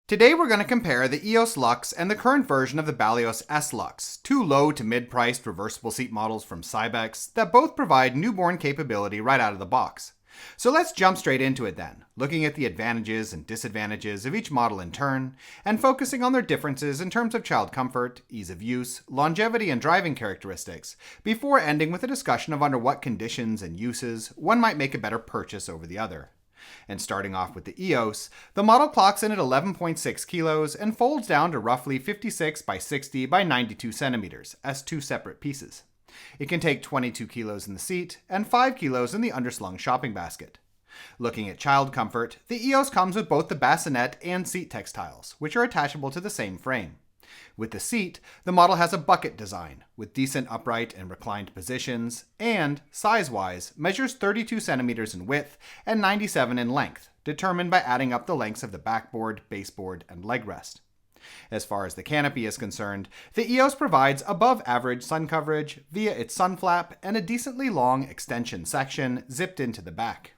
Today we're going to compare the Eos Lux and the current version of the Balios S Lux, two low to mid-priced reversible seat models from Cybex that both provide newborn capability right out of the box. So let's jump straight into it then, looking at the advantages and disadvantages of each model in turn, and focusing on their differences in terms of child comfort, ease of use, longevity, and driving characteristics, before ending with a discussion of under what conditions and uses one might make a better purchase over the other. And starting off with the Eos, the model clocks in at 11.6 kilos and folds down to roughly 56 by 60 by 92 centimeters as two separate pieces. It can take 22 kilos in the seat and 5 kilos in the underslung shopping basket. Looking at child comfort, the Eos comes with both the bassinet and seat textiles, which are attachable to the same frame. With the seat, the model has a bucket design, with decent upright and reclined positions, and, size-wise, measures 32 centimeters in width and 97 in length, determined by adding up the lengths of the backboard, baseboard, and leg rest. As far as the canopy is concerned, the Eos provides above-average sun coverage via its sun flap and a decently long extension section zipped into the back.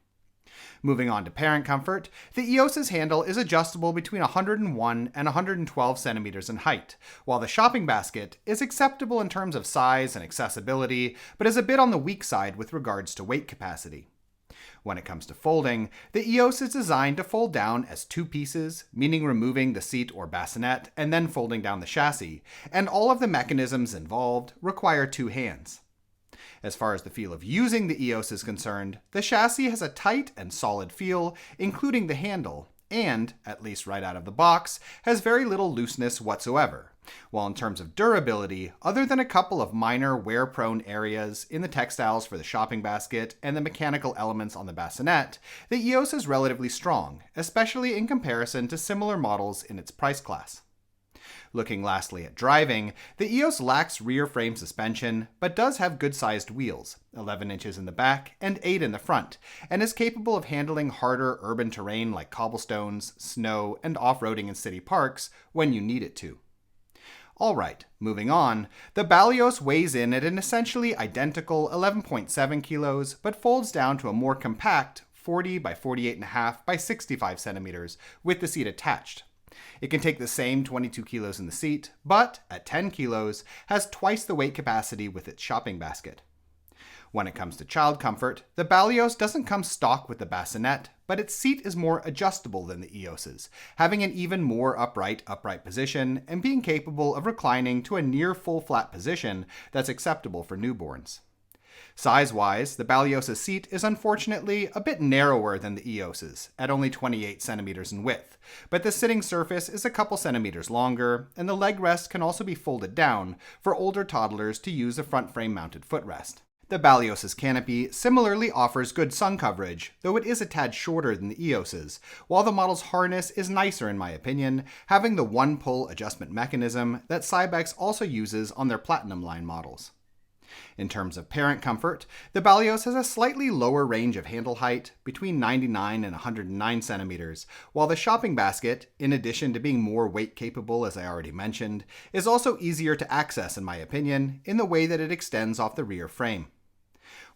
Moving on to parent comfort, the Eos's handle is adjustable between 101 and 112 centimeters in height, while the shopping basket is acceptable in terms of size and accessibility, but is a bit on the weak side with regards to weight capacity. When it comes to folding, the Eos is designed to fold down as two pieces, meaning removing the seat or bassinet and then folding down the chassis, and all of the mechanisms involved require two hands. As far as the feel of using the Eos is concerned, the chassis has a tight and solid feel, including the handle, and, at least right out of the box, has very little looseness whatsoever. While in terms of durability, other than a couple of minor wear-prone areas in the textiles for the shopping basket and the mechanical elements on the bassinet, the Eos is relatively strong, especially in comparison to similar models in its price class. Looking lastly at driving, the Eos lacks rear frame suspension, but does have good-sized wheels, 11 inches in the back and 8 in the front, and is capable of handling harder urban terrain like cobblestones, snow, and off-roading in city parks when you need it to. Alright, moving on, the Balios weighs in at an essentially identical 11.7 kilos, but folds down to a more compact 40 by 48.5 by 65 centimeters with the seat attached. It can take the same 22 kilos in the seat, but, at 10 kilos, has twice the weight capacity with its shopping basket. When it comes to child comfort, the Balios doesn't come stock with the bassinet, but its seat is more adjustable than the Eos's, having an even more upright position and being capable of reclining to a near full flat position that's acceptable for newborns. Size-wise, the Balios' seat is unfortunately a bit narrower than the Eos's, at only 28 centimeters in width, but the sitting surface is a couple centimeters longer, and the leg rest can also be folded down for older toddlers to use a front frame mounted footrest. The Balios' canopy similarly offers good sun coverage, though it is a tad shorter than the Eos's, while the model's harness is nicer in my opinion, having the one-pull adjustment mechanism that Cybex also uses on their Platinum line models. In terms of parent comfort, the Balios has a slightly lower range of handle height, between 99 and 109 centimeters, while the shopping basket, in addition to being more weight capable as I already mentioned, is also easier to access in my opinion, in the way that it extends off the rear frame.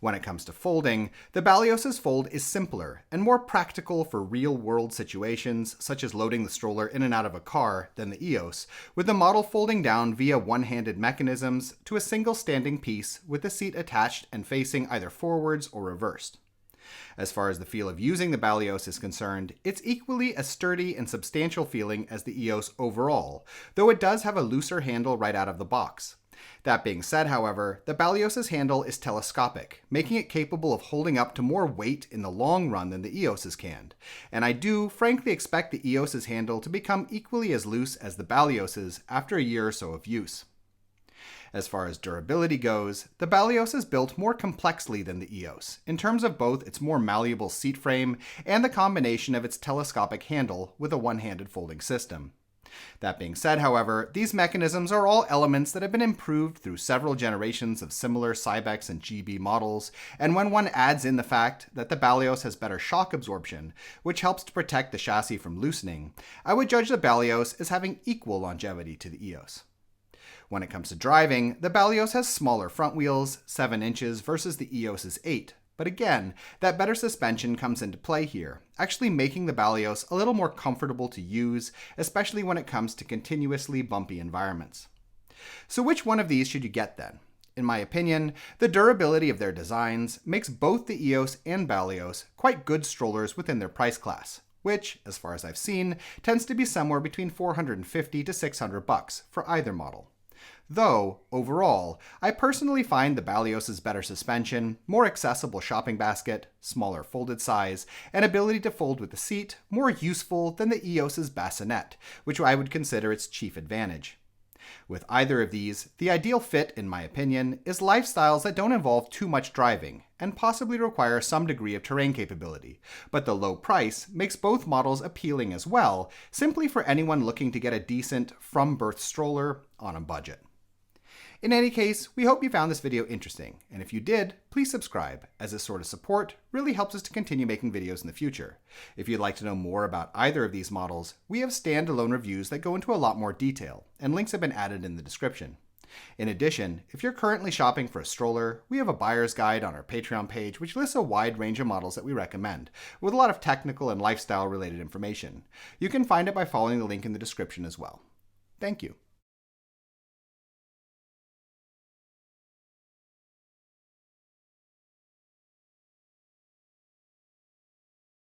When it comes to folding, the Balios' fold is simpler and more practical for real-world situations, such as loading the stroller in and out of a car, than the Eos, with the model folding down via one-handed mechanisms to a single standing piece with the seat attached and facing either forwards or reversed. As far as the feel of using the Balios is concerned, it's equally as sturdy and substantial feeling as the Eos overall, though it does have a looser handle right out of the box. That being said, however, the Balios' handle is telescopic, making it capable of holding up to more weight in the long run than the Eos's can, and I do frankly expect the Eos's handle to become equally as loose as the Balios' after a year or so of use. As far as durability goes, the Balios is built more complexly than the Eos, in terms of both its more malleable seat frame and the combination of its telescopic handle with a one-handed folding system. That being said, however, these mechanisms are all elements that have been improved through several generations of similar Cybex and GB models, and when one adds in the fact that the Balios has better shock absorption, which helps to protect the chassis from loosening, I would judge the Balios as having equal longevity to the Eos. When it comes to driving, the Balios has smaller front wheels, 7 inches versus the Eos's 8, But again, that better suspension comes into play here, actually making the Balios a little more comfortable to use, especially when it comes to continuously bumpy environments. So which one of these should you get then? In my opinion, the durability of their designs makes both the Eos and Balios quite good strollers within their price class, which, as far as I've seen, tends to be somewhere between $450 to $600 for either model. Though, overall, I personally find the Balios' better suspension, more accessible shopping basket, smaller folded size, and ability to fold with the seat more useful than the Eos' bassinet, which I would consider its chief advantage. With either of these, the ideal fit, in my opinion, is lifestyles that don't involve too much driving and possibly require some degree of terrain capability, but the low price makes both models appealing as well, simply for anyone looking to get a decent from-birth stroller on a budget. In any case, we hope you found this video interesting, and if you did, please subscribe, as this sort of support really helps us to continue making videos in the future. If you'd like to know more about either of these models, we have standalone reviews that go into a lot more detail, and links have been added in the description. In addition, if you're currently shopping for a stroller, we have a buyer's guide on our Patreon page which lists a wide range of models that we recommend, with a lot of technical and lifestyle related information. You can find it by following the link in the description as well. Thank you.